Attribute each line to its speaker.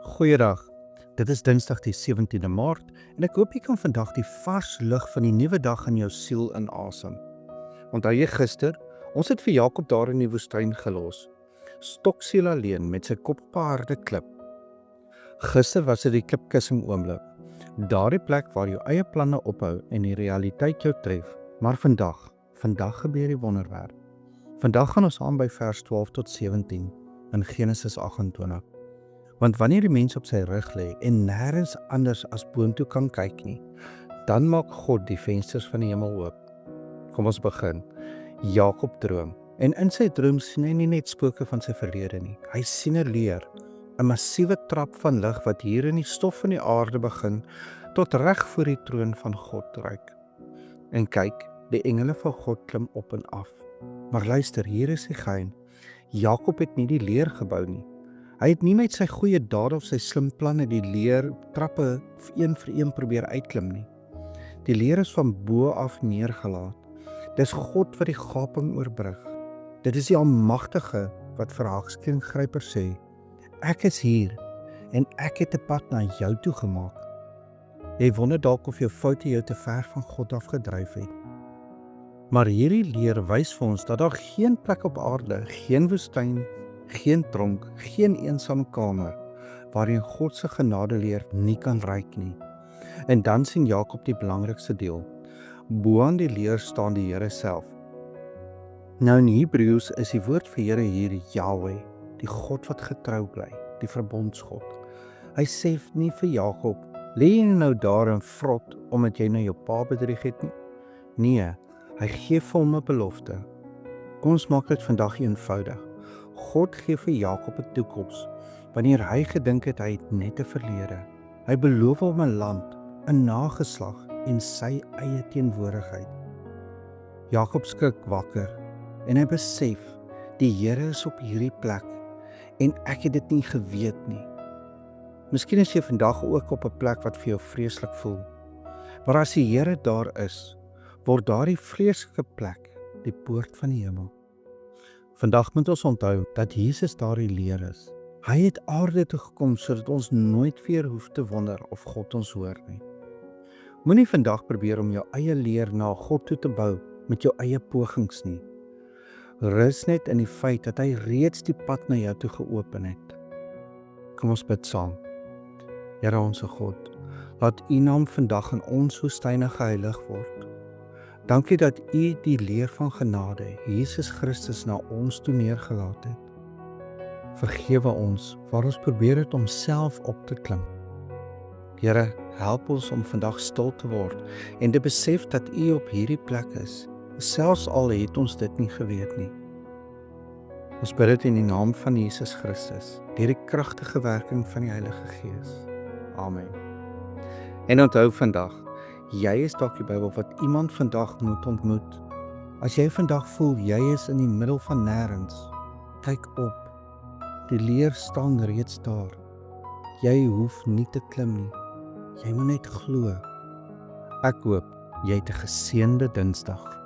Speaker 1: Goeiedag, dit is Dinsdag die 17de Maart en ek hoop jy kan vandag die vars lug van die nuwe dag in jou siel inasem. Onthou jy gister, ons het vir Jakob daar in die woestyn gelos, stoksiel alleen met sy kop op 'n harde klip. Gister was dit die klipkussing oomblik, daardie plek waar jou eie planne ophou en die realiteit jou tref, maar vandag gebeur die wonderwerk. Vandag gaan ons aan by vers 12 tot 17 in Genesis 28. Want wanneer die mens op sy rug lê en nêrens anders as boontoe kan kyk nie, dan maak God die vensters van die hemel oop. Kom ons begin. Jakob droom, en in sy droom sien hy nie net spooke van sy verlede nie. Hy sien 'n leer, 'n massiewe trap van lig wat hier in die stof van die aarde begin tot reg voor die troon van God reik. En kyk, die engele van God klim op en af. Maar luister, hier is die geheim. Jakob het nie die leer gebou nie. Hy het nie met sy goeie dade of sy slim planne die leer trappe een vir een probeer uitklim nie. Die leer is van bo af neergelaat. Dis God wat die gaping oorbrug. Dit is die Almagtige wat vir Hagskeen-gryper sê, ek is hier en ek het 'n pad na jou toe gemaak. Jy wonder dalk of jou foute jou te ver van God af gedryf het. Maar hierdie leer wys vir ons dat daar geen plek op aarde, geen woestyn, geen tronk, geen eensame kamer, waarin God se genadeleer nie kan reik nie. En dan sien Jakob die belangrikste deel. Bo aan die leer staan die Here self. Nou in Hebreëus is die woord vir Here hier Yahweh, die God wat getrou bly, die verbondsgod. Hy sê nie vir Jakob, lê jy nou daar en vrot omdat jy nou jou pa bedrieg het nie. Nee, hy gee vir hom 'n belofte. Kom ons maak dit vandag eenvoudig. God gee vir Jakob 'n toekoms, wanneer hy gedink het hy het net 'n verlede. Hy beloof hom 'n land, 'n nageslag en sy eie teenwoordigheid. Jakob skrik wakker en hy besef, die Here is op hierdie plek en ek het dit nie geweet nie. Miskien is jy vandag ook op 'n plek wat vir jou vreeslik voel. Maar as die Here daar is, word daardie vreeslike plek die poort van die hemel. Vandag moet ons onthou dat Jesus daardie leer is. Hy het aarde toe gekom sodat ons nooit weer hoef te wonder of God ons hoor nie. Moenie vandag probeer om jou eie leer na God toe te bou met jou eie pogings nie. Rus net in die feit dat hy reeds die pad na jou toe geopen het. Kom ons bid saam. Here onse God, laat U naam vandag in ons woestyne geheilig word. Dankie dat U die leer van genade, Jesus Christus, na ons toe neergelaat het. Vergewe ons waar ons probeer het om self op te klim. Here, help ons om vandag stil te word en te besef dat U op hierdie plek is, selfs al het ons dit nie geweet nie. Ons bid dit in die naam van Jesus Christus, deur die kragtige werking van die Heilige Gees. Amen. En onthou vandag, jy is dalk die Bybel wat iemand vandag moet ontmoet. As jy vandag voel jy is in die middel van nêrens, kyk op. Die leer staan reeds daar. Jy hoef nie te klim nie. Jy moet net glo. Ek hoop jy het 'n geseënde Dinsdag.